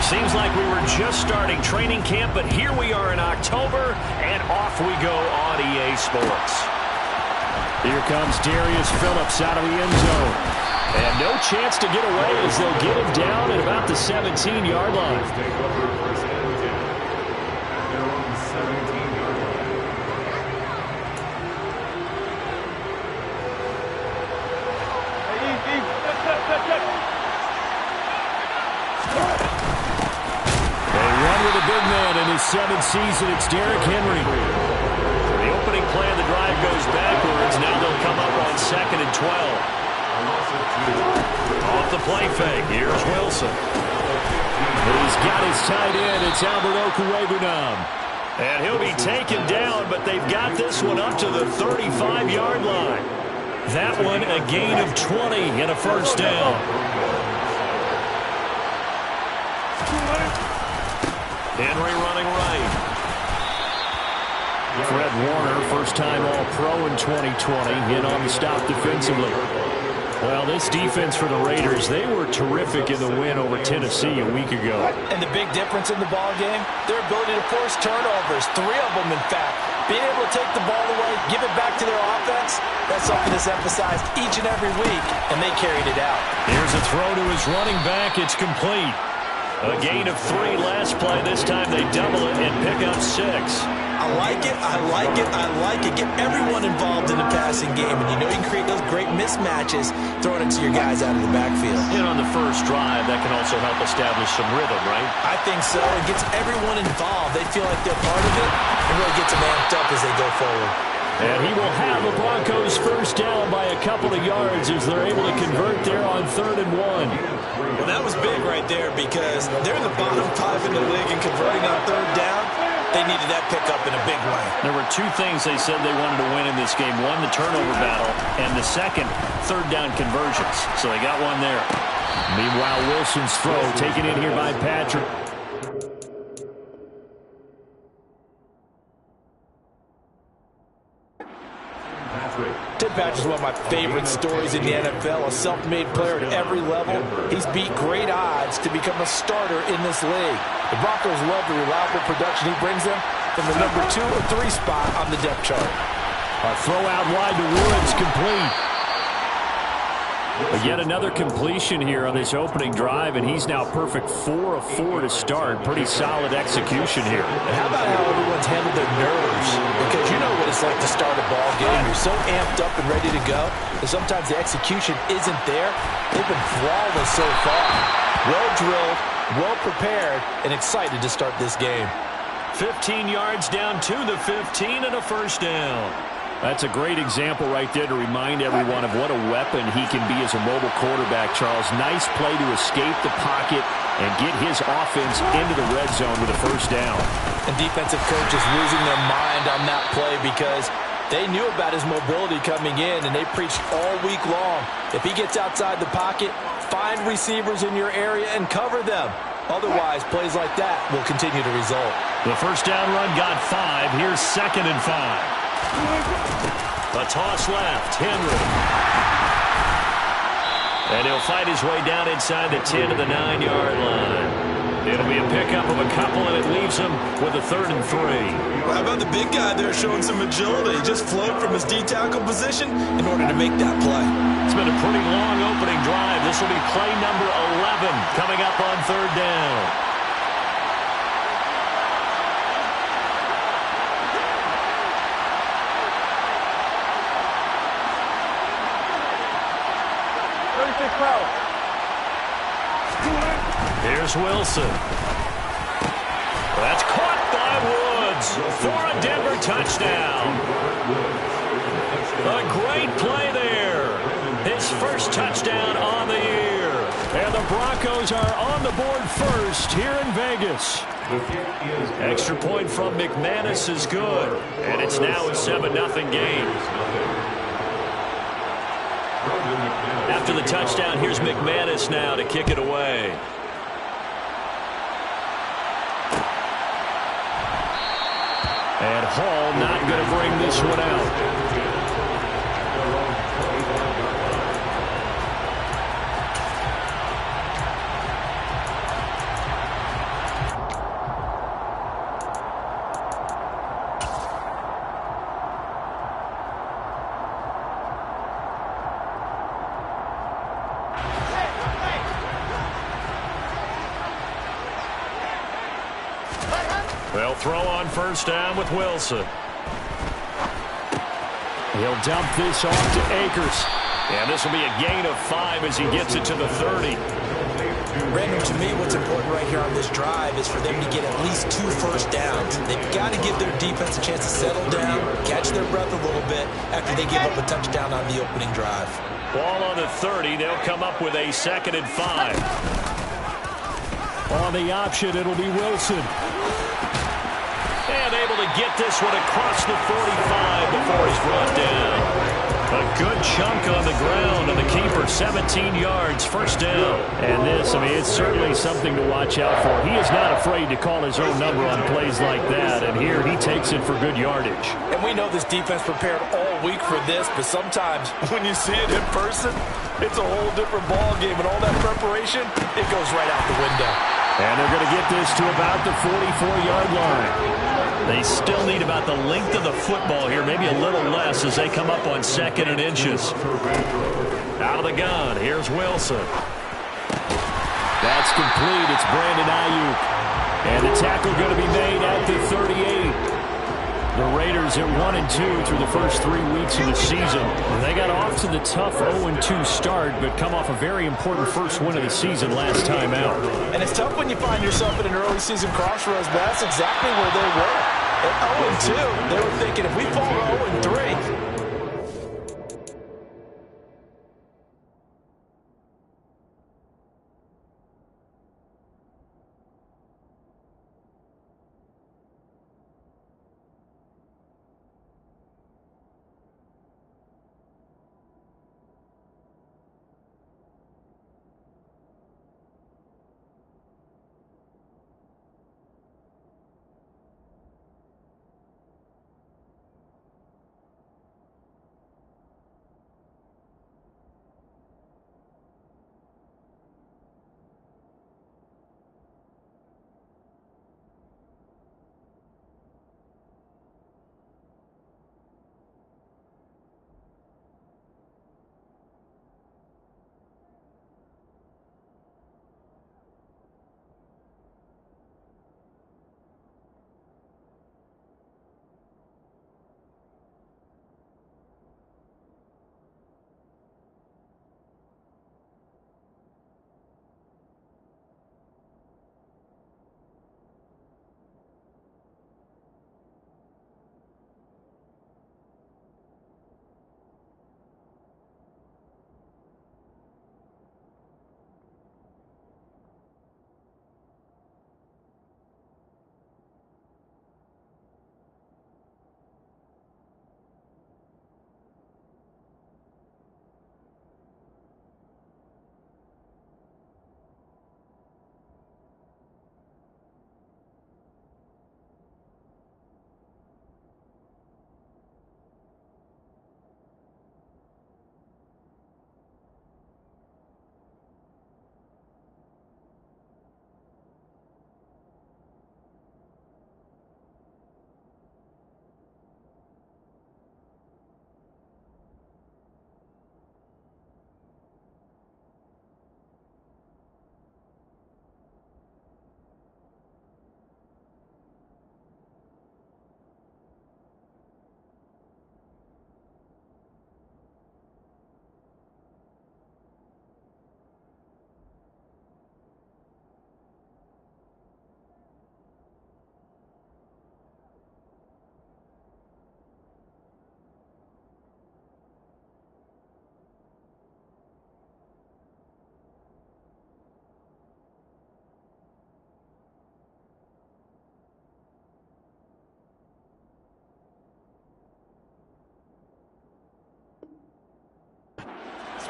Seems like we were just starting training camp, but here we are in October, and off we go on EA Sports. Here comes Darius Phillips out of the end zone. And no chance to get away as they'll get him down at about the 17-yard line. With a big man in his 7th season, it's Derrick Henry. The opening play of the drive goes backwards. Now they'll come up on 2nd and 12. Off the play fake, here's Wilson. He's got his tight end. It's Albert Okwuegbunam. And he'll be taken down, but they've got this one up to the 35-yard line. That one a gain of 20 and a first down. Henry running right. Fred Warner, first-time All-Pro in 2020, in on the stop defensively. Well, this defense for the Raiders, they were terrific in the win over Tennessee a week ago. And the big difference in the ball game, their ability to force turnovers, 3 of them, in fact. Being able to take the ball away, give it back to their offense, that's something that's emphasized each and every week, and they carried it out. Here's a throw to his running back. It's complete. A gain of 3 last play. This time they double it and pick up 6. I like it, I like it, I like it. Get everyone involved in the passing game, and you know you can create those great mismatches throwing it to your guys out of the backfield. And on the first drive, that can also help establish some rhythm, right? I think so. It gets everyone involved. They feel like they're part of it and really gets them amped up as they go forward. And he will have the Broncos first down by a couple of yards as they're able to convert there on 3rd and 1. Well, that was big right there because they're in the bottom 5 in the league and converting on 3rd down. They needed that pickup in a big way. There were 2 things they said they wanted to win in this game. One, the turnover battle, and the second, 3rd down conversions. So they got one there. Meanwhile, Wilson's throw taken in here by Patrick. Tim Patrick's one of my favorite stories in the NFL, a self-made player at every level. He's beat great odds to become a starter in this league. The Broncos love the reliable production he brings them from the number 2 or 3 spot on the depth chart. A throw out wide to Woods, complete. But yet another completion here on this opening drive, and he's now perfect 4 of 4 to start. Pretty solid execution here. And how about how everyone's handled their nerves? Because you know what it's like to start a ball game. You're so amped up and ready to go, and sometimes the execution isn't there. They've been flawless so far. Well drilled, well prepared, and excited to start this game. 15 yards down to the 15 and a first down. That's a great example right there to remind everyone of what a weapon he can be as a mobile quarterback, Charles. Nice play to escape the pocket and get his offense into the red zone with a first down. And defensive coaches losing their mind on that play because they knew about his mobility coming in, and they preached all week long. If he gets outside the pocket, find receivers in your area and cover them. Otherwise, plays like that will continue to result. The first down run got 5. Here's 2nd and 5. A toss left, Henry. And he'll fight his way down inside the 10 to the 9-yard line. It'll be a pickup of a couple, and it leaves him with a 3rd and 3. Well, how about the big guy there showing some agility? Just float from his D-tackle position in order to make that play. It's been a pretty long opening drive. This will be play number 11 coming up on 3rd down. Here's Wilson. That's caught by Woods for a Denver touchdown. A great play there. His first touchdown on the year. And the Broncos are on the board first here in Vegas. Extra point from McManus is good. And it's now a 7-0 game. After the touchdown, here's McManus now to kick it away. And Hall not going to bring this one out. They'll throw on first down with Wilson. He'll dump this off to Akers. And this will be a gain of 5 as he gets it to the 30. Brandon, to me, what's important right here on this drive is for them to get at least 2 first downs. They've got to give their defense a chance to settle down, catch their breath a little bit after they give up a touchdown on the opening drive. Ball on the 30. They'll come up with a 2nd and 5. On the option, it'll be Wilson. And able to get this one across the 45 before he's brought down. A good chunk on the ground, and the keeper 17 yards, first down. And this, I mean, it's certainly something to watch out for. He is not afraid to call his own number on plays like that, and here he takes it for good yardage. And we know this defense prepared all week for this, but sometimes when you see it in person, it's a whole different ball game, and all that preparation, it goes right out the window. And they're going to get this to about the 44-yard line. They still need about the length of the football here, maybe a little less as they come up on 2nd and inches. Out of the gun, here's Wilson. That's complete. It's Brandon Ayuk. And the tackle going to be made at the 38. The Raiders at 1-2 through the first 3 weeks of the season. They got off to the tough 0-2 start, but come off a very important first win of the season last time out. And it's tough when you find yourself at an early season crossroads, but that's exactly where they were. At 0-2, they were thinking, if we fall to 0-3,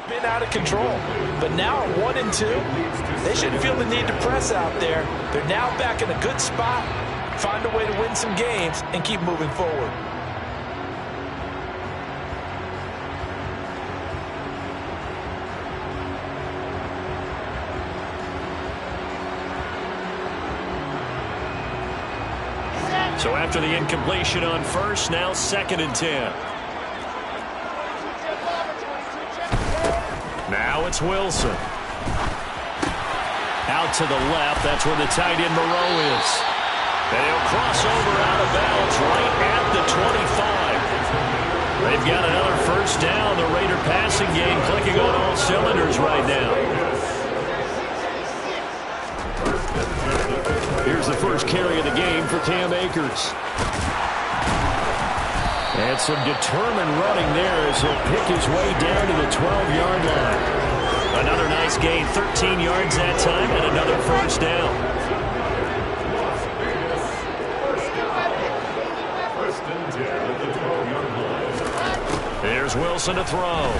been out of control. But now at 1-2, they shouldn't feel the need to press out there. They're now back in a good spot, find a way to win some games, and keep moving forward. So after the incompletion on first, now 2nd and 10. Now it's Wilson. Out to the left. That's where the tight end Moreau is. And he'll cross over out of bounds right at the 25. They've got another first down. The Raider passing game clicking on all cylinders right now. Here's the first carry of the game for Cam Akers. And some determined running there as he'll pick his way down to the 12-yard line. Another nice gain, 13 yards that time, and another first down. There's Wilson to throw.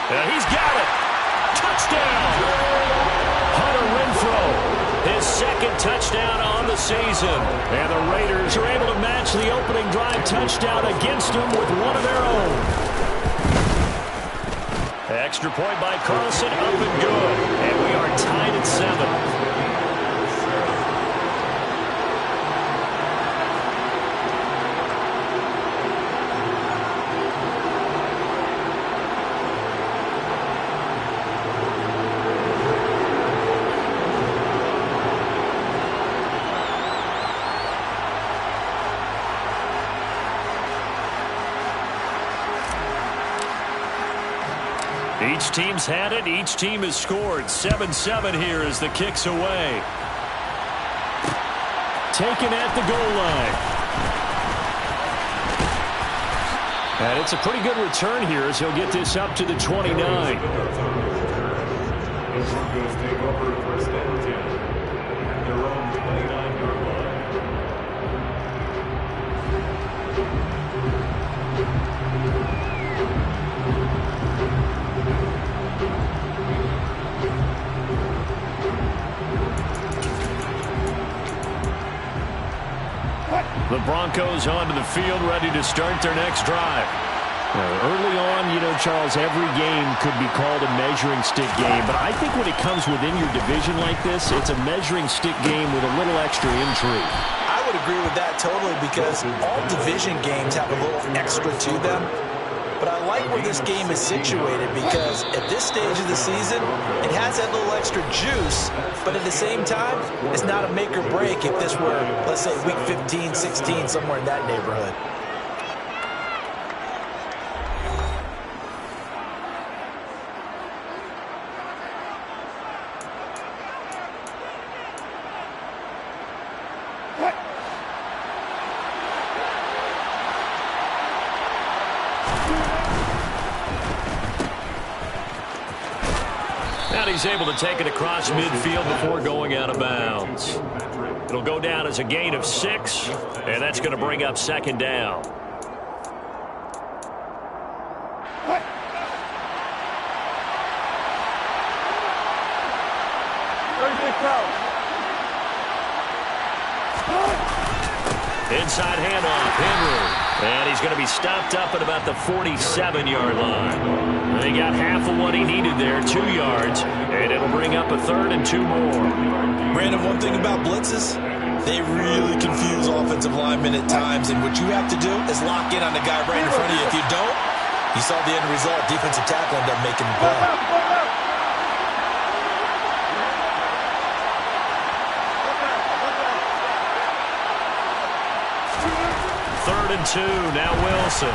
And he's got it. Touchdown. Hunter Renfrow, his second touchdown on the season. And the Raiders are able to match the opening drive touchdown against them with one of their own. Extra point by Carlson, up and good. And we are tied at 7. Each team's had it. Each team has scored. 7-7 here as the kick's away. Taken at the goal line. And it's a pretty good return here as he'll get this up to the 29. The Broncos onto the field, ready to start their next drive. Early on, you know, Charles, every game could be called a measuring stick game. But I think when it comes within your division like this, it's a measuring stick game with a little extra intrigue. I would agree with that totally because all division games have a little extra to them. But I like where this game is situated because at this stage of the season, it has that little extra juice, but at the same time, it's not a make or break if this were, let's say, week 15, 16, somewhere in that neighborhood. He's able to take it across midfield before going out of bounds. It'll go down as a gain of 6, and that's going to bring up second down. Inside handoff, Henry. And he's going to be stopped up at about the 47-yard line. They got half of what he needed there, 2 yards, and it'll bring up a 3rd and 2 more. Brandon, one thing about blitzes, they really confuse offensive linemen at times, and what you have to do is lock in on the guy right in front of you. If you don't, you saw the end result. Defensive tackle ended up making the play. 3rd and 2, now Wilson.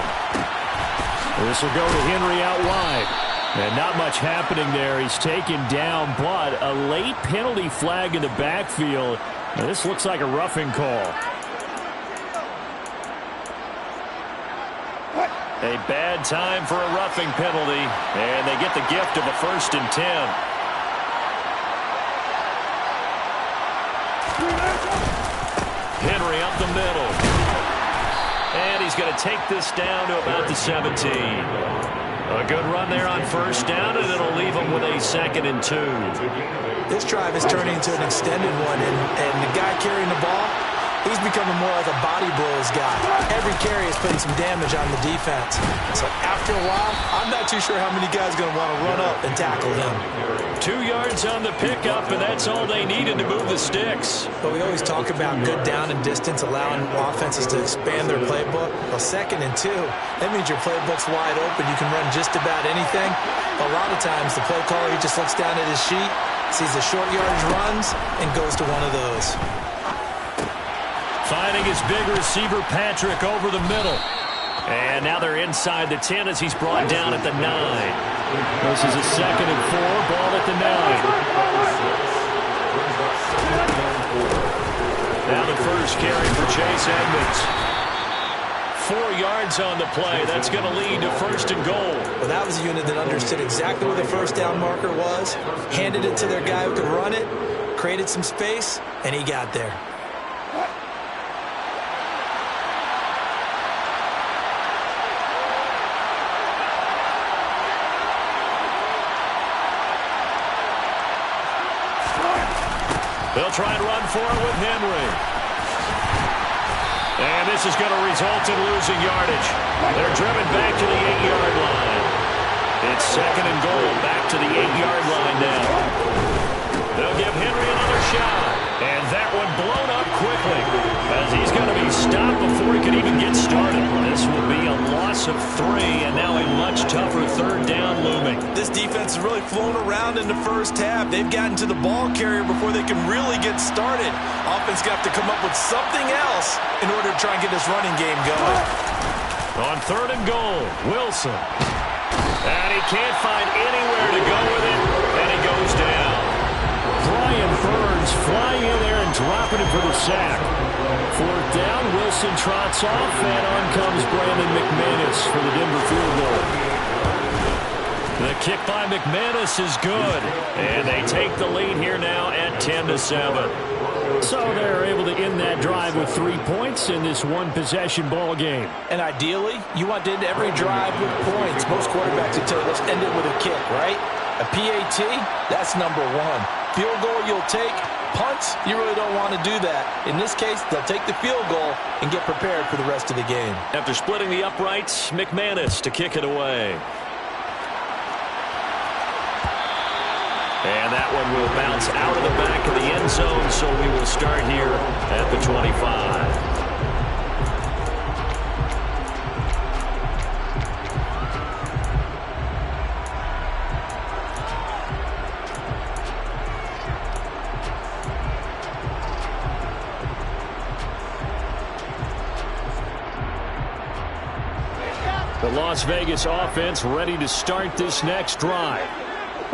This will go to Henry out wide. And not much happening there. He's taken down, but a late penalty flag in the backfield. Now, this looks like a roughing call. A bad time for a roughing penalty, and they get the gift of a 1st and 10. Henry up the middle. And he's going to take this down to about the 17. A good run there on 1st down, and it'll leave him with a 2nd and 2. This drive is turning into an extended one, and the guy carrying the ball, he's becoming more like a body blows guy. Every carry is putting some damage on the defense. So after a while, I'm not too sure how many guys are going to want to run up and tackle him. 2 yards on the pickup, and that's all they needed to move the sticks. But we always talk about good down and distance, allowing offenses to expand their playbook. Well, 2nd and 2, that means your playbook's wide open. You can run just about anything. A lot of times, the play caller, he just looks down at his sheet, sees the short yardage runs, and goes to one of those. Finding his big receiver, Patrick, over the middle. And now they're inside the 10 as he's brought down at the 9. This is a 2nd and 4, ball at the 9. Now the first carry for Chase Edmonds. 4 yards on the play. That's going to lead to 1st and goal. Well, that was a unit that understood exactly where the first down marker was, handed it to their guy who could run it, created some space, and he got there. They'll try and run for it with Henry. And this is going to result in losing yardage. They're driven back to the 8-yard line. It's 2nd and goal, back to the 8-yard line now. They'll give Henry another shot. And that one blown up quickly as he's going to be stopped before he can even get started. This will be a loss of 3, and now a much tougher 3rd down looming. This defense has really flown around in the first half. They've gotten to the ball carrier before they can really get started. Offense got to come up with something else in order to try and get this running game going. On 3rd and goal, Wilson. And he can't find anywhere to go with it, and he goes down. Brian Burns flying in there and dropping it for the sack. 4th down, Wilson trots off, and on comes Brandon McManus for the Denver field goal. The kick by McManus is good, and they take the lead here now at 10-7. So they're able to end that drive with 3 points in this one-possession ball game. And ideally, you want to end every drive with points. Most quarterbacks would tell you, let's end it with a kick, right? A PAT, that's number 1. Field goal you'll take. Punts, you really don't want to do that. In this case, they'll take the field goal and get prepared for the rest of the game. After splitting the uprights, McManus to kick it away. And that one will bounce out of the back of the end zone, so we will start here at the 25. The Las Vegas offense ready to start this next drive.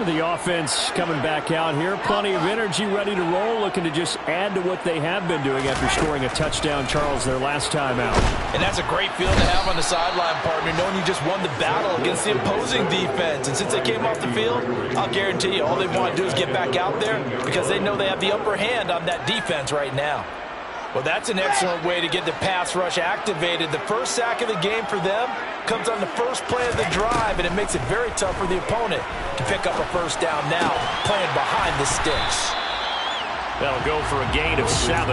The offense coming back out here. Plenty of energy, ready to roll, looking to just add to what they have been doing after scoring a touchdown, Charles, their last time out. And that's a great feeling to have on the sideline, partner, knowing you just won the battle against the opposing defense. And since they came off the field, I'll guarantee you all they want to do is get back out there because they know they have the upper hand on that defense right now. Well, that's an excellent way to get the pass rush activated. The first sack of the game for them comes on the first play of the drive, and it makes it very tough for the opponent to pick up a first down now, playing behind the sticks. That'll go for a gain of 7.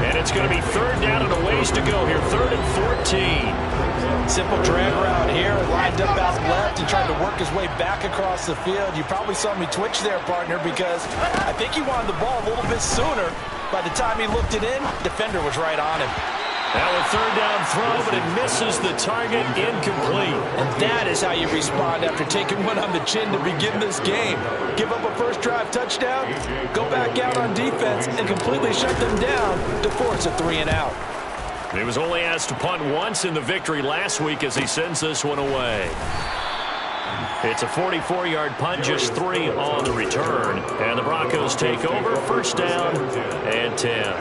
And it's going to be 3rd down and a ways to go here, 3rd and 14. Simple drag route here, lined up out left and tried to work his way back across the field. You probably saw me twitch there, partner, because I think he wanted the ball a little bit sooner. By the time he looked it in, defender was right on him. Now a 3rd down throw, but it misses the target, incomplete. And that is how you respond after taking one on the chin to begin this game. Give up a first drive touchdown, go back out on defense, and completely shut them down to force a 3 and out. He was only asked to punt once in the victory last week as he sends this one away. It's a 44-yard punt, just 3 on the return. And the Broncos take over, 1st down and 10.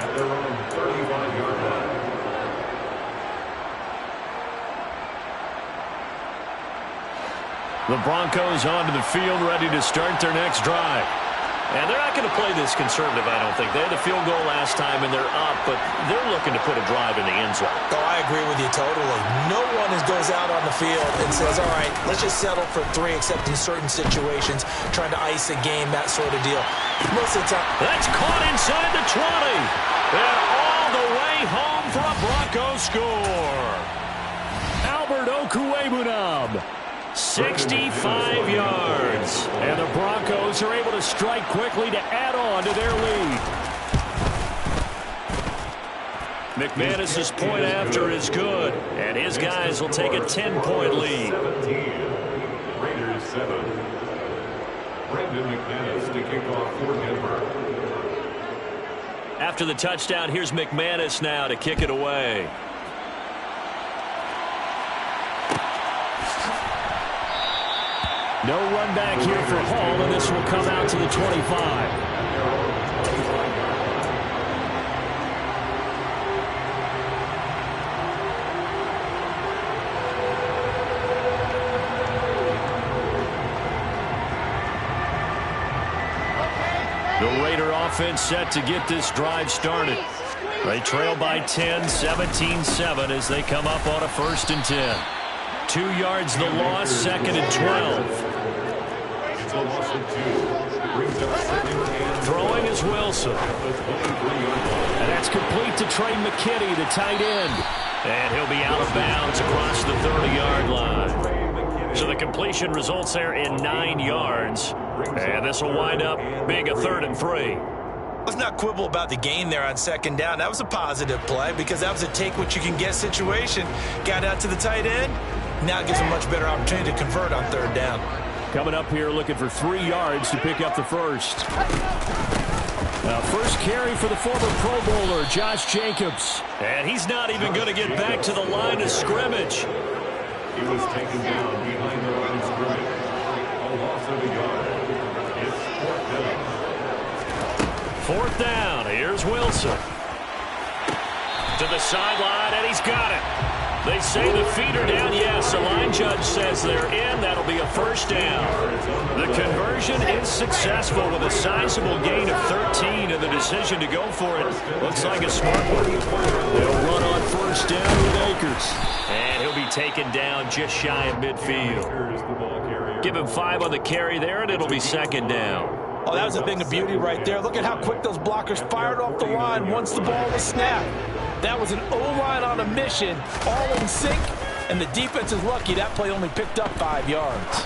The Broncos onto the field, ready to start their next drive. And they're not going to play this conservative, I don't think. They had the field goal last time, and they're up, but they're looking to put a drive in the end zone. Oh, I agree with you totally. No one goes out on the field and says, all right, let's just settle for 3, except in certain situations, trying to ice a game, that sort of deal. Most of the time. That's caught inside the 20. And all the way home for a Broncos score. Albert Okwuegbunam. 65 yards. And the Broncos are able to strike quickly to add on to their lead. McManus's point after is good, and his guys will take a 10-point lead. 17, Raiders 7. After the touchdown, here's McManus now to kick it away. No run back here for Hall, and this will come out to the 25. The Raider offense set to get this drive started. They trail by 10, 17-7 as they come up on a 1st and 10. 2 yards the loss, 2nd and 12. Throwing is Wilson. And that's complete to Trey McKinney, the tight end. And he'll be out of bounds across the 30-yard line. So the completion results there in 9 yards. And this will wind up being a 3rd and 3. Let's not quibble about the gain there on 2nd down. That was a positive play because that was a take-what-you-can-get situation. Got out to the tight end. Now it gives a much better opportunity to convert on 3rd down. Coming up here looking for 3 yards to pick up the first. First carry for the former Pro Bowler, Josh Jacobs. And he's not even going to get back to the line of scrimmage. He was taken down behind the line of scrimmage. A loss of a yard. It's 4th down. 4th down. Here's Wilson. To the sideline, and he's got it. They say the feet are down. Yes, the line judge says they're in. That'll be a 1st down. The conversion is successful with a sizable gain of 13, and the decision to go for it looks like a smart one. They'll run on 1st down with Akers. And he'll be taken down just shy of midfield. Give him 5 on the carry there, and it'll be 2nd down. Oh, that was a thing of beauty right there. Look at how quick those blockers fired off the line once the ball was snapped. That was an O-line on a mission, all in sync, and the defense is lucky that play only picked up 5 yards.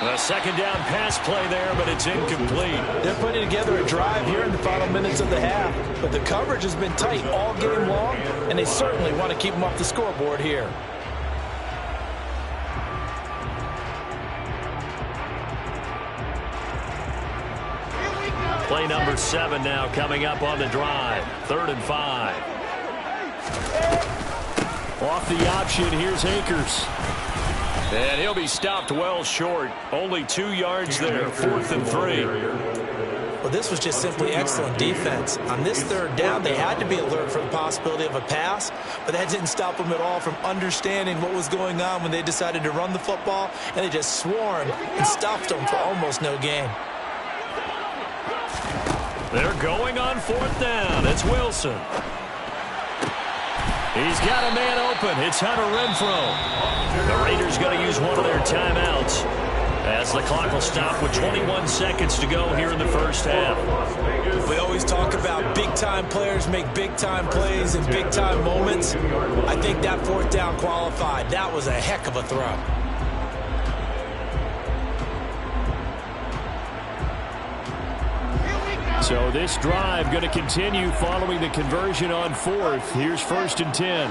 A 2nd down pass play there, but it's incomplete. They're putting together a drive here in the final minutes of the half, but the coverage has been tight all game long, and they certainly want to keep them off the scoreboard here. Play number 7 now coming up on the drive. 3rd and 5. Off the option, here's Akers. And he'll be stopped well short. Only 2 yards there. 4th and 3. Well, this was just simply excellent defense. On this 3rd down, they had to be alert for the possibility of a pass, but that didn't stop them at all from understanding what was going on when they decided to run the football, and they just swarmed and stopped them for almost no gain. They're going on 4th down. It's Wilson. He's got a man open. It's Hunter Renfrow. The Raiders going to use one of their timeouts as the clock will stop with 21 seconds to go here in the 1st half. We always talk about big-time players make big-time plays in big-time moments. I think that 4th down qualified. That was a heck of a throw. So this drive going to continue following the conversion on 4th. Here's 1st and 10.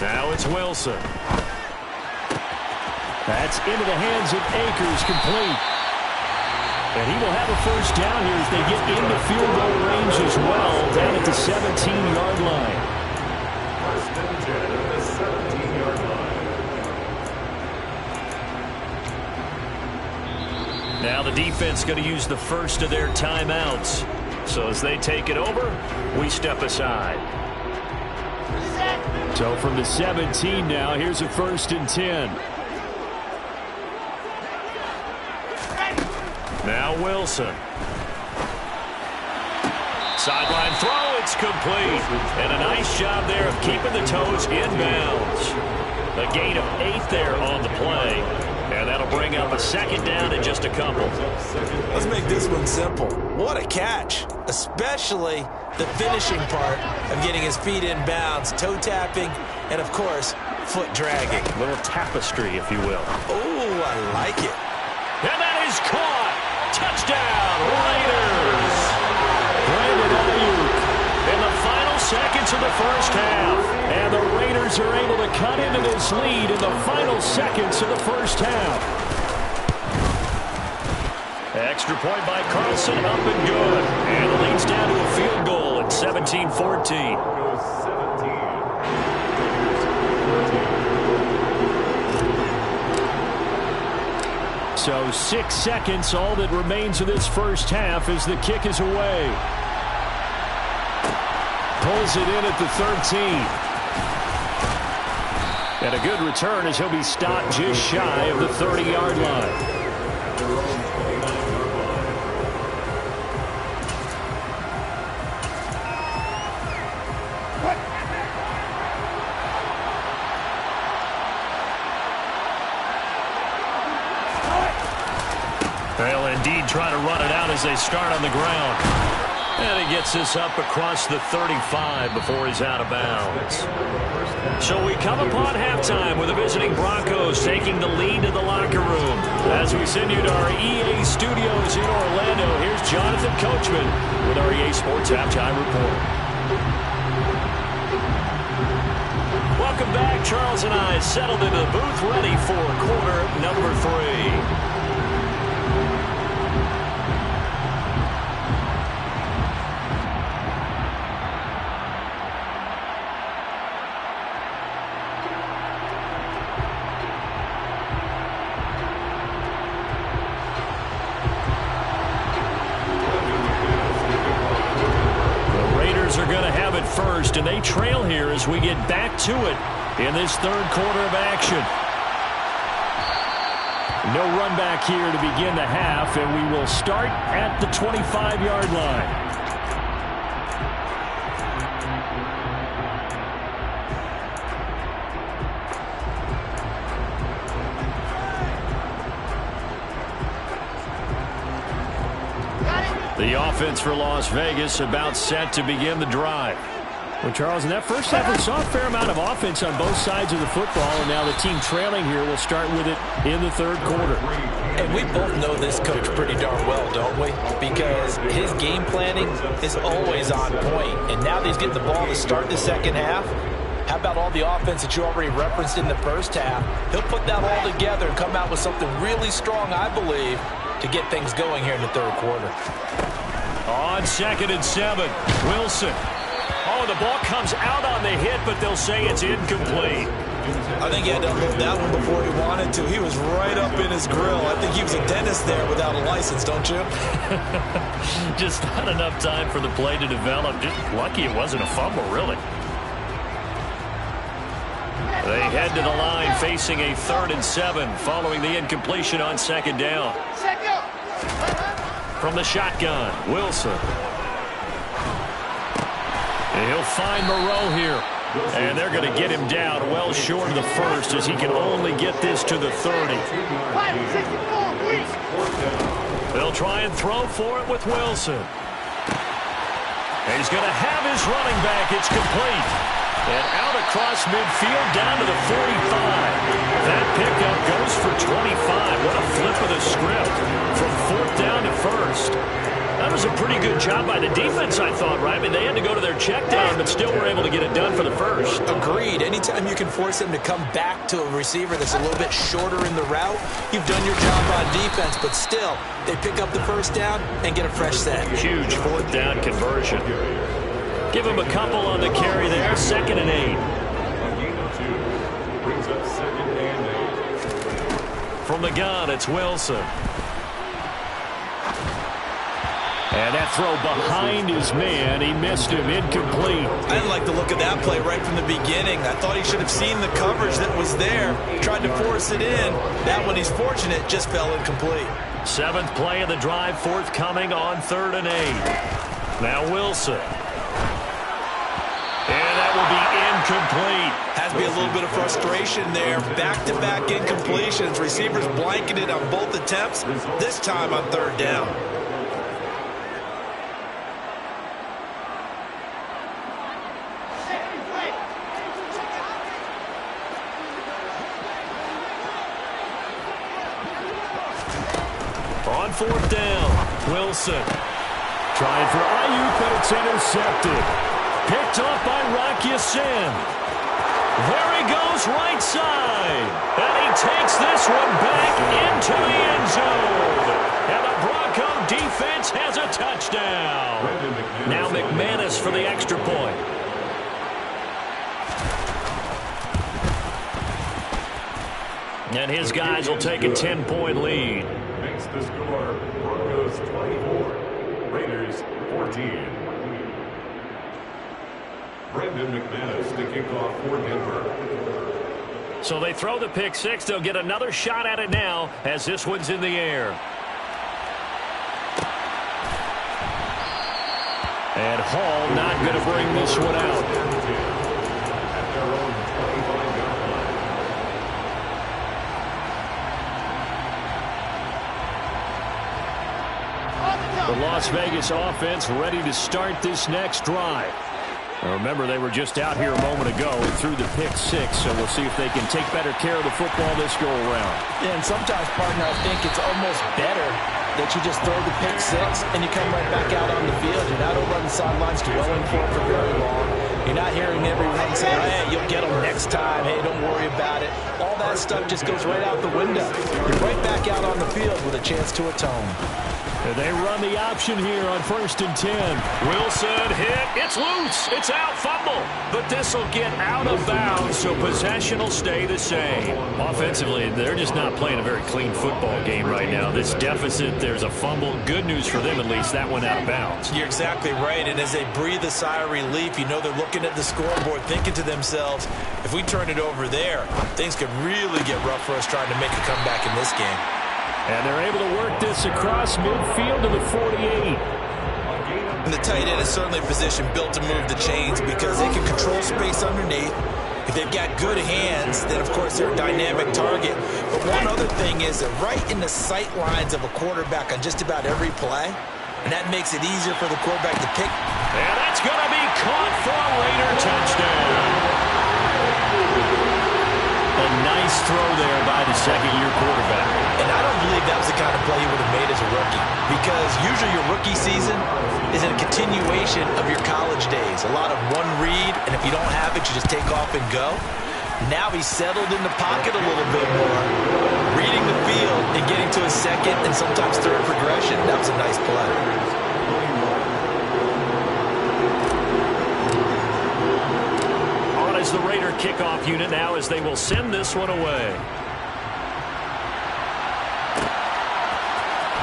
Now it's Wilson. That's into the hands of Akers, complete. And he will have a 1st down here as they get into field goal range as well, down at the 17-yard line. 1st and 10 at the 17-yard line. Now the defense going to use the first of their timeouts. So as they take it over, we step aside. So from the 17 now, here's a 1st and 10. Now Wilson. Sideline throw, it's complete. And a nice job there of keeping the toes inbounds. A gain of 8 there on the play. And that'll bring up a 2nd down in just a couple. Let's make this one simple. What a catch, especially the finishing part of getting his feet in bounds, toe tapping, and, of course, foot dragging. A little tapestry, if you will. Oh, I like it. And that is caught. Touchdown, Raiders. Brandon Ayuk in the final seconds of the 1st half. And the Raiders Raiders are able to cut into this lead in the final seconds of the first half. Extra point by Carlson, up and good. And the lead's down to a field goal at 17-14. So 6 seconds, all that remains of this first half as the kick is away. Pulls it in at the 13. And a good return as he'll be stopped just shy of the 30-yard line. They'll indeed try to run it out as they start on the ground. And he gets this up across the 35 before he's out of bounds. So we come upon halftime with the visiting Broncos taking the lead to the locker room. As we send you to our EA studios in Orlando, here's Jonathan Coachman with our EA Sports Halftime Report. Welcome back. Charles and I settled into the booth ready for quarter number 3. First, and they trail here as we get back to it in this third quarter of action. No run back here to begin the half, and we will start at the 25-yard line. The offense for Las Vegas about set to begin the drive. Well, Charles, in that first half, we saw a fair amount of offense on both sides of the football, and now the team trailing here will start with it in the third quarter. And we both know this coach pretty darn well, don't we? Because his game planning is always on point, and now that he's getting the ball to start the second half, how about all the offense that you already referenced in the first half? He'll put that all together and come out with something really strong, I believe, to get things going here in the third quarter. On 2nd and 7, Wilson. Oh, the ball comes out on the hit, but they'll say it's incomplete. I think he had to unload that one before he wanted to. He was right up in his grill. I think he was a dentist there without a license, don't you? Just not enough time for the play to develop. Just lucky it wasn't a fumble, really. They head to the line facing a 3rd and 7 following the incompletion on 2nd down. From the shotgun, Wilson. And he'll find Moreau here. And they're going to get him down well short of the first as he can only get this to the 30. They'll try and throw for it with Wilson. And he's going to have his running back. It's complete. And out across midfield down to the 45. That pickup goes for 25. What a flip of the script from 4th down to 1st. That was a pretty good job by the defense, I thought, right? I mean, they had to go to their check down, but still were able to get it done for the first. Agreed. Anytime you can force them to come back to a receiver that's a little bit shorter in the route, you've done your job on defense, but still, they pick up the first down and get a fresh set. Huge 4th down conversion. Give him a couple on the carry there. 2nd and 8. From the gun, it's Wilson. And that throw behind his man. He missed him. Incomplete. I didn't like the look of that play right from the beginning. I thought he should have seen the coverage that was there. Tried to force it in. That one, he's fortunate, just fell incomplete. 7th play of the drive, forthcoming on 3rd and 8. Now Wilson. And that will be incomplete. Has to be a little bit of frustration there. Back-to-back incompletions. Receivers blanketed on both attempts, this time on 3rd down. On 4th down, Wilson. Trying for Ayuk, but it's intercepted. Picked off by Rock Ya-Sin. There he goes right side. And he takes this one back into the end zone. And the Bronco defense has a touchdown. Now McManus for the extra point. And his guys will take a 10-point lead. Makes the score Broncos 24, Raiders 14. Brendan McManus to kick off for Denver. So they throw the pick six. They'll get another shot at it now as this one's in the air. And Hall not going to bring this one out. At their own 25-yard line. The Las Vegas offense ready to start this next drive. Now remember, they were just out here a moment ago and threw the pick six, so we'll see if they can take better care of the football this go-around. Yeah, and sometimes, partner, I think it's almost better that you just throw the pick six and you come right back out on the field. You're not over on the sidelines dwelling for it for very long. You're not hearing everyone saying, hey, you'll get them next time. Hey, don't worry about it. All that stuff just goes right out the window. You're right back out on the field with a chance to atone. And they run the option here on 1st and 10. Wilson hit. It's loose. It's out. Fumble. But this will get out of bounds, so possession will stay the same. Offensively, they're just not playing a very clean football game right now. This deficit, there's a fumble. Good news for them, at least. That went out of bounds. You're exactly right. And as they breathe a sigh of relief, you know they're looking at the scoreboard, thinking to themselves, if we turn it over there, things could really get rough for us trying to make a comeback in this game. And they're able to work this across midfield to the 48. And the tight end is certainly a position built to move the chains because they can control space underneath. If they've got good hands, then, of course, they're a dynamic target. But one other thing is that right in the sight lines of a quarterback on just about every play, and that makes it easier for the quarterback to pick. And that's going to be caught for a Raider touchdown. A nice throw there by the second-year quarterback. And I don't believe that was the kind of play he would have made as a rookie, because usually your rookie season is a continuation of your college days. A lot of one read, and if you don't have it, you just take off and go. Now he's settled in the pocket a little bit more, reading the field and getting to his second and sometimes third progression. That was a nice play. Is the Raider kickoff unit now as they will send this one away.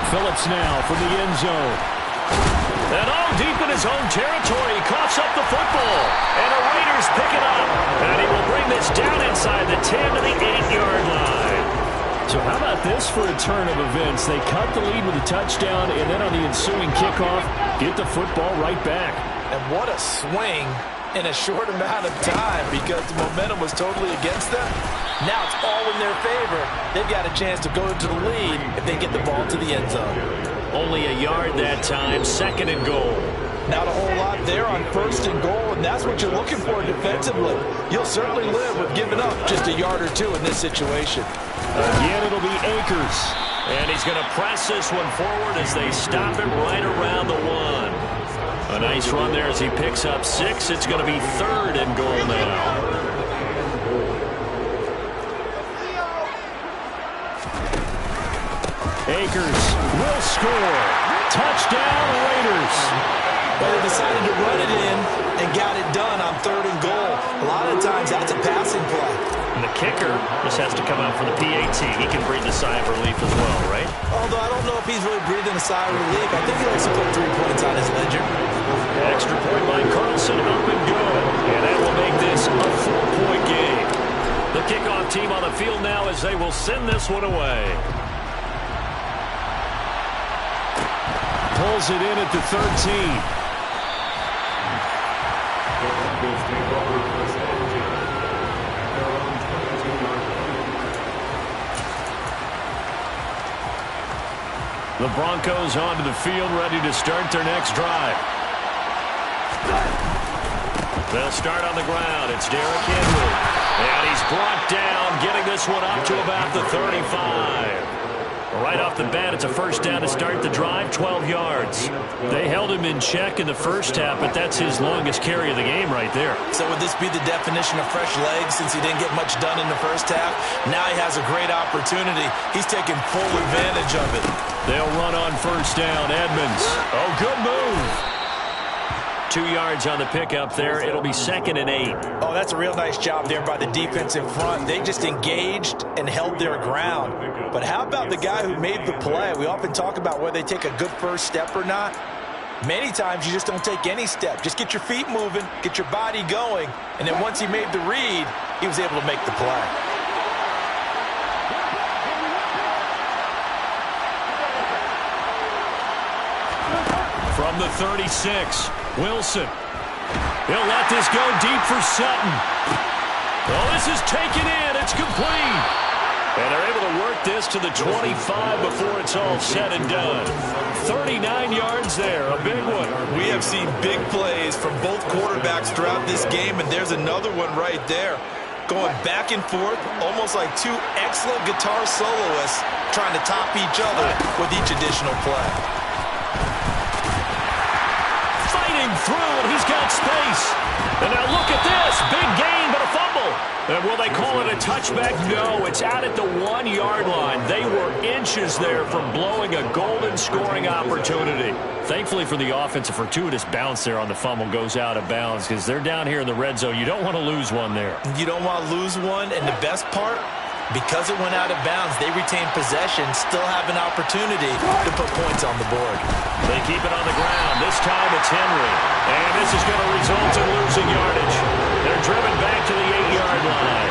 Phillips now from the end zone. And all deep in his own territory, he coughs up the football. And the Raiders pick it up. And he will bring this down inside the 10 to the 8-yard line. So how about this for a turn of events? They cut the lead with a touchdown, and then on the ensuing kickoff, get the football right back. And what a swing in a short amount of time, because the momentum was totally against them. Now it's all in their favor. They've got a chance to go into the lead if they get the ball to the end zone. Only a yard that time, 2nd and goal. Not a whole lot there on 1st and goal, and that's what you're looking for defensively. You'll certainly live with giving up just a yard or two in this situation. Again, it'll be Akers. And he's going to press this one forward as they stop him right around the 1. A nice run there as he picks up 6. It's going to be 3rd and goal now. Akers will score. Touchdown, Raiders. Well, they decided to run it in and got it done on 3rd and goal. A lot of times that's a passing play. And the kicker just has to come out for the PAT. He can breathe a sigh of relief as well, right? Although I don't know if he's really breathing a sigh of relief. I think he likes to put 3 points on his ledger. Extra point by Carlson, up and good. And that will make this a 4-point game. The kickoff team on the field now as they will send this one away. Pulls it in at the 13. The Broncos onto the field, ready to start their next drive. They'll start on the ground. It's Derrick Henry. And he's brought down, getting this one up to about the 35. Right off the bat, it's a first down to start the drive, 12 yards. They held him in check in the first half, but that's his longest carry of the game right there. So would this be the definition of fresh legs since he didn't get much done in the first half? Now he has a great opportunity. He's taking full advantage of it. They'll run on first down. Edmonds. Oh, good move. 2 yards on the pickup there. It'll be 2nd and 8. Oh, that's a real nice job there by the defense in front. They just engaged and held their ground. But how about the guy who made the play? We often talk about whether they take a good first step or not. Many times you just don't take any step. Just get your feet moving, get your body going, and then once he made the read, he was able to make the play. From the 36, Wilson. He'll let this go deep for Sutton. Oh, this is taken in. It's complete. And they're able to work this to the 25 before it's all said and done. 39 yards there, a big one. We have seen big plays from both quarterbacks throughout this game, and there's another one right there. Going back and forth, almost like two excellent guitar soloists trying to top each other with each additional play. Through, and he's got space. And now look at this. Big gain, but a fumble. And will they call it a touchback? No, it's out at the 1-yard line. They were inches there from blowing a golden scoring opportunity. Thankfully for the offense, a fortuitous bounce there on the fumble goes out of bounds because they're down here in the red zone. You don't want to lose one there. You don't want to lose one, and the best part, because it went out of bounds, they retain possession, still have an opportunity to put points on the board. They keep it on the ground. This time it's Henry. And this is going to result in losing yardage. They're driven back to the 8-yard line.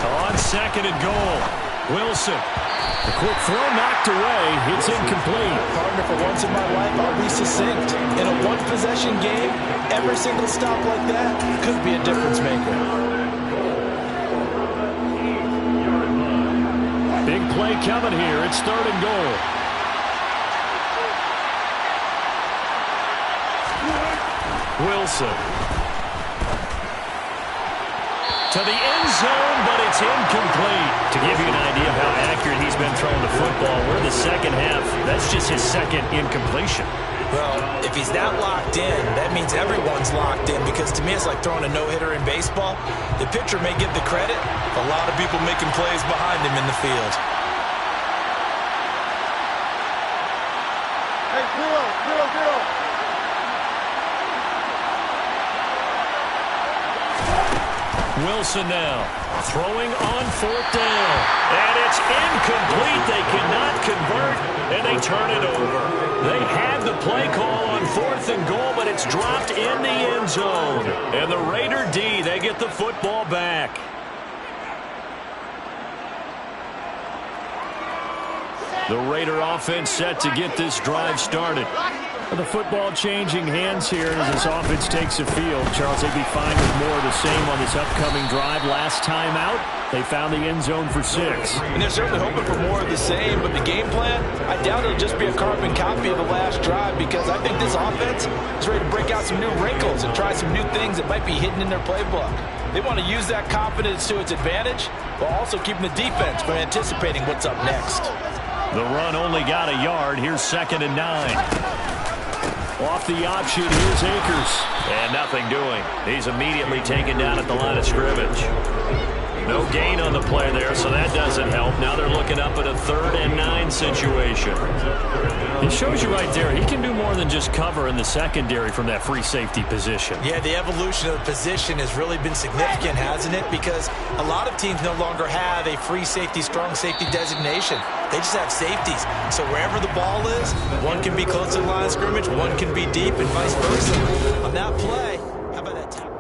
On 2nd and goal, Wilson. The quick throw knocked away. It's incomplete. Partner, for once in my life, I'll be succinct. In a one-possession game, every single stop like that could be a difference maker. Big play coming here. It's 3rd and goal. Wilson. To the end zone, but it's incomplete. To give you an idea of how accurate he's been throwing the football, we're in the second half. That's just his 2nd incompletion. Well, if he's that locked in, that means everyone's locked in, because to me it's like throwing a no-hitter in baseball. The pitcher may get the credit, a lot of people making plays behind him in the field. Hey, zero. Wilson now throwing on 4th down. And it's incomplete. They cannot convert, and they turn it over. They had the play call on 4th and goal, but it's dropped in the end zone. And the Raider D, they get the football back. The Raider offense set to get this drive started. The football changing hands here as this offense takes the field. Charles, they'd be fine with more of the same on this upcoming drive. Last time out, they found the end zone for 6. And they're certainly hoping for more of the same, but the game plan, I doubt it'll just be a carbon copy of the last drive, because I think this offense is ready to break out some new wrinkles and try some new things that might be hidden in their playbook. They want to use that confidence to its advantage, while also keeping the defense from anticipating what's up next. The run only got a yard. Here's 2nd and 9. Off the option, here's Akers. And nothing doing. He's immediately taken down at the line of scrimmage. No gain on the play there, so that doesn't help. Now they're looking up at a 3rd and 9 situation. It shows you right there, he can do more than just cover in the secondary from that free safety position. Yeah, the evolution of the position has really been significant, hasn't it? Because a lot of teams no longer have a free safety, strong safety designation. They just have safeties. So wherever the ball is, one can be close to the line of scrimmage, one can be deep, and vice versa. On that play, how about that tackle?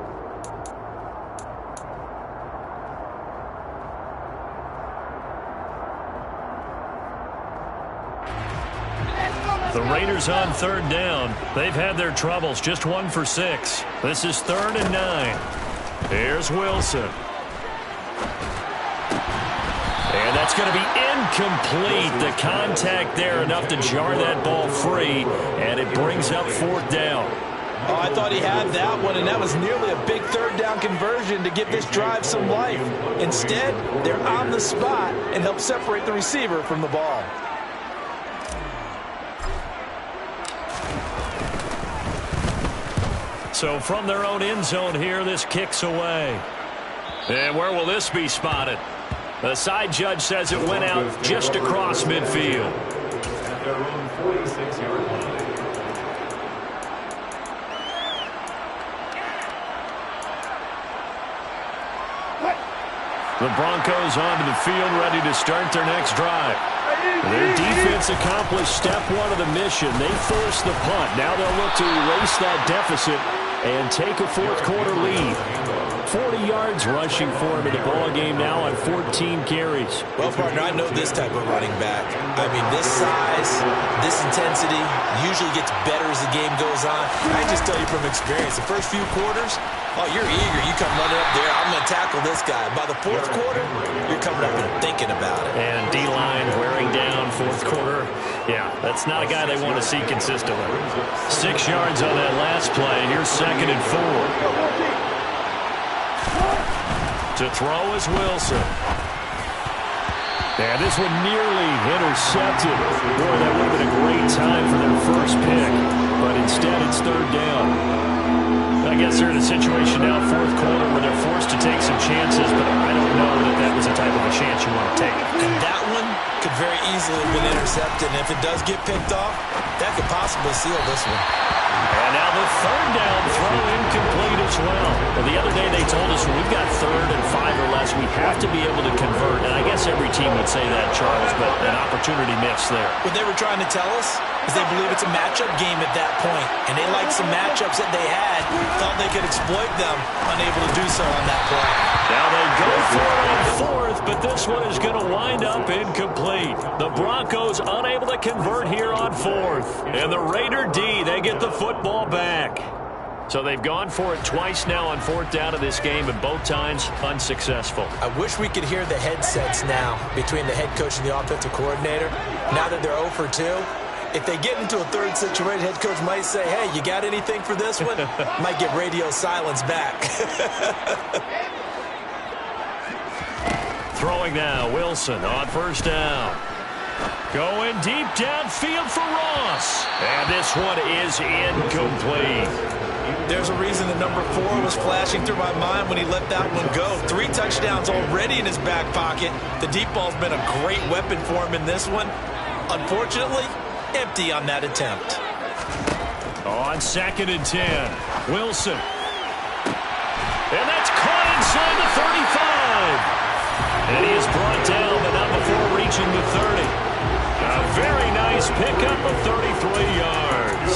The Raiders on 3rd down. They've had their troubles, just 1 for 6. This is 3rd and 9. Here's Wilson. And that's going to be incomplete. The contact there enough to jar that ball free, and it brings up 4th down. Oh, I thought he had that one, and that was nearly a big third down conversion to give this drive some life. Instead, they're on the spot and help separate the receiver from the ball. So from their own end zone here, this kicks away. And where will this be spotted? The side judge says it went out just across midfield. At their own 46-yard line. The Broncos onto the field, ready to start their next drive. Their defense accomplished step one of the mission. They forced the punt. Now they'll look to erase that deficit and take a fourth quarter lead. 40 yards rushing for him in the ball game now on 14 carries. Well, partner, I know this type of running back. I mean, this size, this intensity usually gets better as the game goes on. I can just tell you from experience, the first few quarters, oh, you're eager. You come running up there, I'm going to tackle this guy. By the fourth quarter, you're coming up and thinking about it. And D-line wearing down fourth quarter. Yeah, that's not a guy they want to see consistently. 6 yards on that last play. Here's 2nd and 4. To throw is Wilson. And this one nearly intercepted. Boy, that would have been a great time for their first pick. But instead, it's third down. I guess they're in a situation now, fourth quarter, where they're forced to take some chances, but I don't know that that was the type of a chance you want to take. And that one could very easily have been intercepted. And if it does get picked off, that could possibly seal this one. And now the third down throw incomplete as well. The other day they told us when we've got 3rd and 5 or less, we have to be able to convert. And I guess every team would say that, Charles, but an opportunity missed there. What they were trying to tell us is they believe it's a matchup game at that point. And they liked some matchups that they had, thought they could exploit them, unable to do so on that play. Now they go for it on 4th, but this one is going to wind up incomplete. The Broncos unable to convert here on 4th. And the Raider D, they get the football back. So they've gone for it twice now on 4th down of this game, and both times unsuccessful. I wish we could hear the headsets now between the head coach and the offensive coordinator. Now that they're 0 for 2, if they get into a third situation, head coach might say, hey, you got anything for this one? Might get radio silence back. Throwing now, Wilson on 1st down. Going deep downfield for Ross. And this one is incomplete. There's a reason that number 4 was flashing through my mind when he let that one go. 3 touchdowns already in his back pocket. The deep ball's been a great weapon for him in this one. Unfortunately, empty on that attempt. On 2nd and 10, Wilson. And that's caught inside the 35. And he is brought down, but not before reaching the 30. A very nice pickup of 33 yards.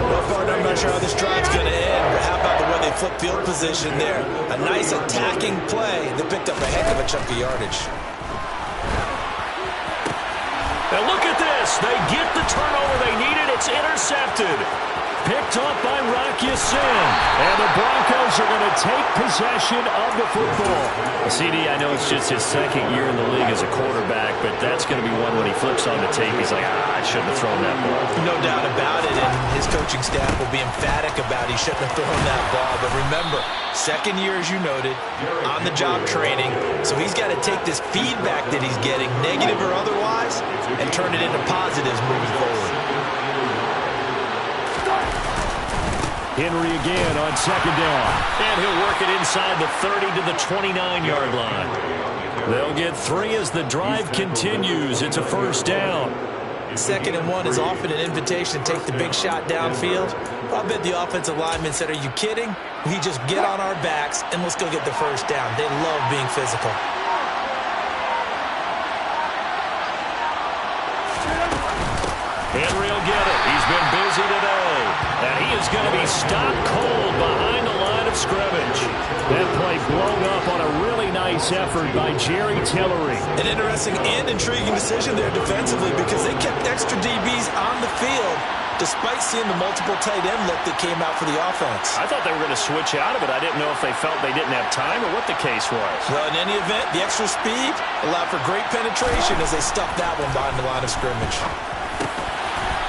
Well, partner, I'm not sure how this drive's going to end, but how about the way they flip field position there? A nice attacking play that picked up a heck of a chunk of yardage. And look at this. They get the turnover they needed. It's intercepted. Picked up by Rock Ya-Sin. And the Broncos are going to take possession of the football. CD, I know it's just his 2nd year in the league as a quarterback, but that's going to be one when he flips on the tape. He's like, I shouldn't have thrown that ball. No doubt about it, and his coaching staff will be emphatic about he shouldn't have thrown that ball. But remember, 2nd year, as you noted, on-the-job training. So he's got to take this feedback that he's getting, negative or otherwise, and turn it into positives moving forward. Henry again on 2nd down. And he'll work it inside the 30 to the 29-yard line. They'll get 3 as the drive continues. It's a 1st down. 2nd and 1 is often an invitation to take the big shot downfield. I bet the offensive lineman said, are you kidding? We just get on our backs and let's go get the 1st down. They love being physical. Henry will get it. He's been busy today. And he is going to be stopped cold behind the line of scrimmage. That play blown up on a really nice effort by Jerry Tillery. An interesting and intriguing decision there defensively because they kept extra DBs on the field despite seeing the multiple tight end look that came out for the offense. I thought they were going to switch out of it. I didn't know if they felt they didn't have time or what the case was. Well, in any event, the extra speed allowed for great penetration as they stuffed that one behind the line of scrimmage.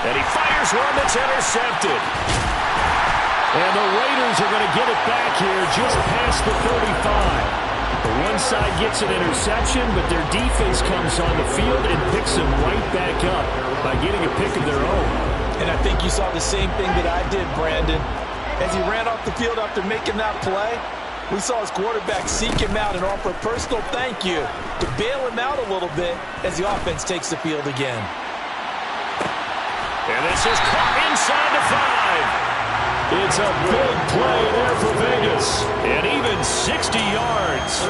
And he fires one that's intercepted. And the Raiders are going to get it back here just past the 35. One side gets an interception, but their defense comes on the field and picks them right back up by getting a pick of their own. And I think you saw the same thing that I did, Brandon. As he ran off the field after making that play, we saw his quarterback seek him out and offer a personal thank you to bail him out a little bit as the offense takes the field again. And this is caught inside the 5. It's a big play there for Vegas. And even 60 yards.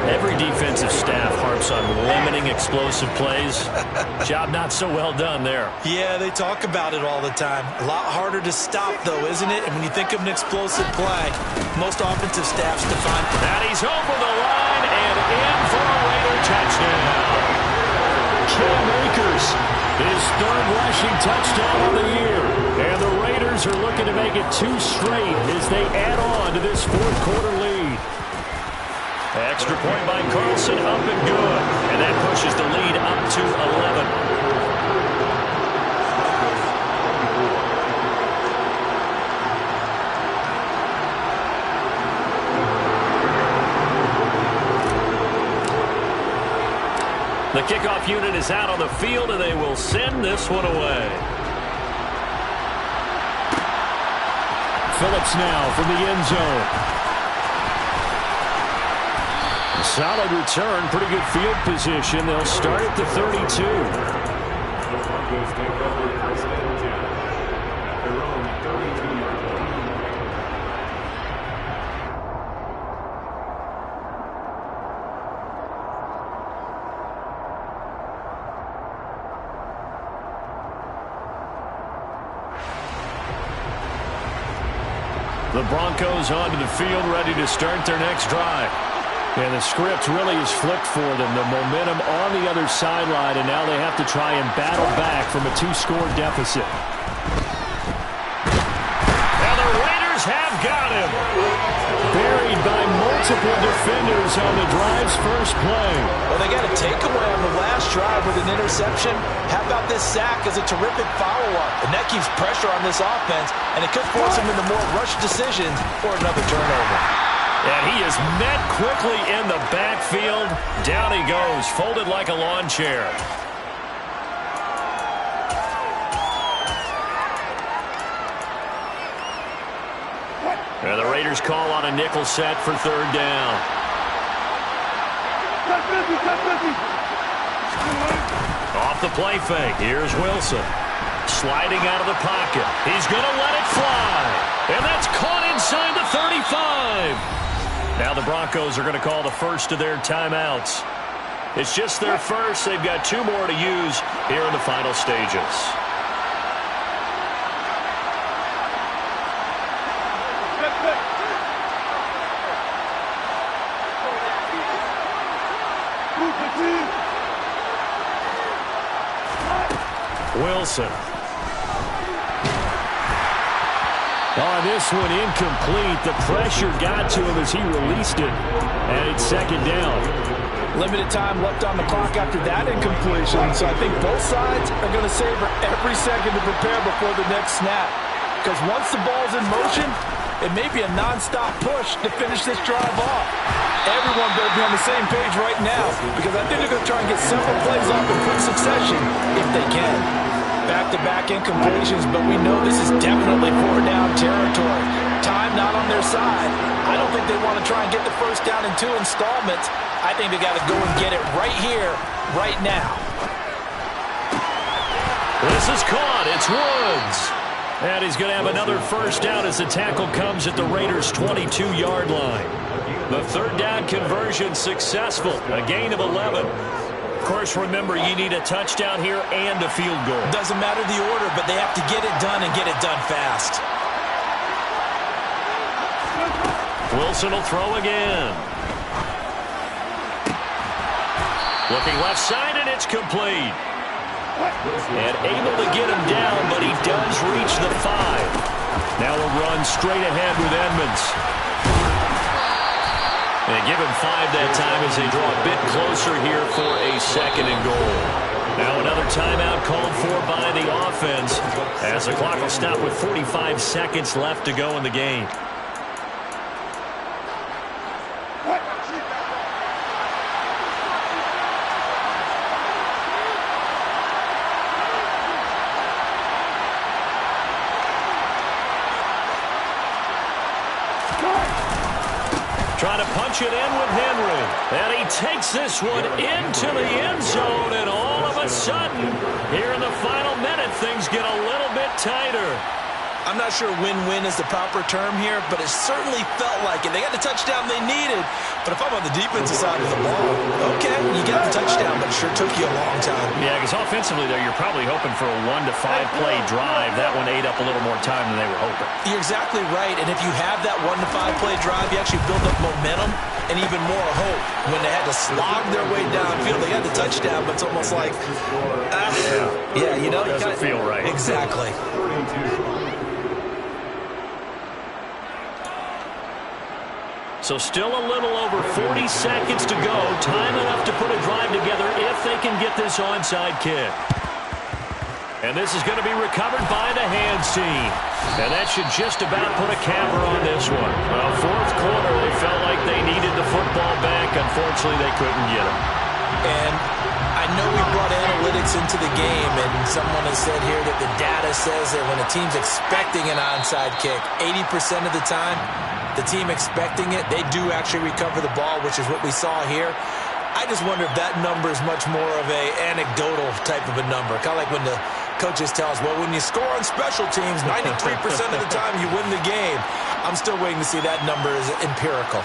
Every defensive staff harps on limiting explosive plays. Job not so well done there. Yeah, they talk about it all the time. A lot harder to stop, though, isn't it? And when you think of an explosive play, most offensive staffs define. And he's over the line and in for a Raider touchdown. Cam Akers, his third rushing touchdown of the year. And the Raiders are looking to make it 2 straight as they add on to this fourth quarter lead. Extra point by Carlson, up and good. And that pushes the lead up to 11. The kickoff unit is out on the field, and they will send this one away. Phillips now from the end zone. Solid return, pretty good field position. They'll start at the 32. The Broncos take over first and 10 at their own 32-yard line. The Broncos onto the field, ready to start their next drive. And the script really is flipped for them. The momentum on the other sideline, and now they have to try and battle back from a 2-score deficit. And the Raiders have got him. Buried by multiple defenders on the drive's first play. Well, they got a takeaway on the last drive with an interception. How about this sack as a terrific follow-up? And that keeps pressure on this offense, and it could force them into more rush decisions or another turnover. And he is met quickly in the backfield. Down he goes, folded like a lawn chair. And the Raiders call on a nickel set for third down. Off the play fake. Here's Wilson. Sliding out of the pocket. He's going to let it fly. And that's caught inside the 35. Now the Broncos are going to call the first of their timeouts. It's just their first. They've got 2 more to use here in the final stages. Wilson. On this one, incomplete. The pressure got to him as he released it. And it's second down. Limited time left on the clock after that incompletion. So I think both sides are going to savor every second to prepare before the next snap. Because once the ball's in motion, it may be a nonstop push to finish this drive off. Everyone better be on the same page right now, because I think they're going to try and get several plays off in quick succession if they can. Back-to-back incompletions, but we know this is definitely 4-down territory. Time not on their side. I don't think they want to try and get the first down in 2 installments. I think they got to go and get it right here, right now. This is caught. It's Woods. And he's going to have another first down as the tackle comes at the Raiders' 22-yard line. The third down conversion successful. A gain of 11. Of course, remember, you need a touchdown here and a field goal. Doesn't matter the order, but they have to get it done and get it done fast. Wilson will throw again. Looking left side, and it's complete. And able to get him down, but he does reach the 5. Now a run straight ahead with Edmonds. And give him 5 that time as they draw a bit closer here for a 2nd and goal. Now another Another timeout called for by the offense as the clock will stop with 45 seconds left to go in the game. Trying to punch it in with Henry. And he takes this one into the end zone. And all of a sudden, here in the final minute, things get a little bit tighter. I'm not sure win-win is the proper term here, but it certainly felt like it. They got the touchdown they needed, but if I'm on the defensive side of the ball, okay, you got the touchdown, but it sure took you a long time. Yeah, because offensively there, you're probably hoping for a 1 to 5 play drive. That one ate up a little more time than they were hoping. You're exactly right, and if you have that 1 to 5 play drive, you actually build up momentum and even more hope. When they had to slog their way downfield, they had the touchdown, but it's almost like, yeah, you know, it doesn't feel right. Exactly. So still a little over 40 seconds to go. Time enough to put a drive together if they can get this onside kick. And this is going to be recovered by the hands team. And that should just about put a capper on this one. Well, fourth quarter, they felt like they needed the football back. Unfortunately, they couldn't get it. And I know we brought analytics into the game, and someone has said here that the data says that when a team's expecting an onside kick, 80% of the time, the team expecting it, they do actually recover the ball, which is what we saw here. I just wonder if that number is much more of a anecdotal type of a number. Kind of like when the coaches tell us, well, when you score on special teams, 93% of the time you win the game. I'm still waiting to see that number is empirical.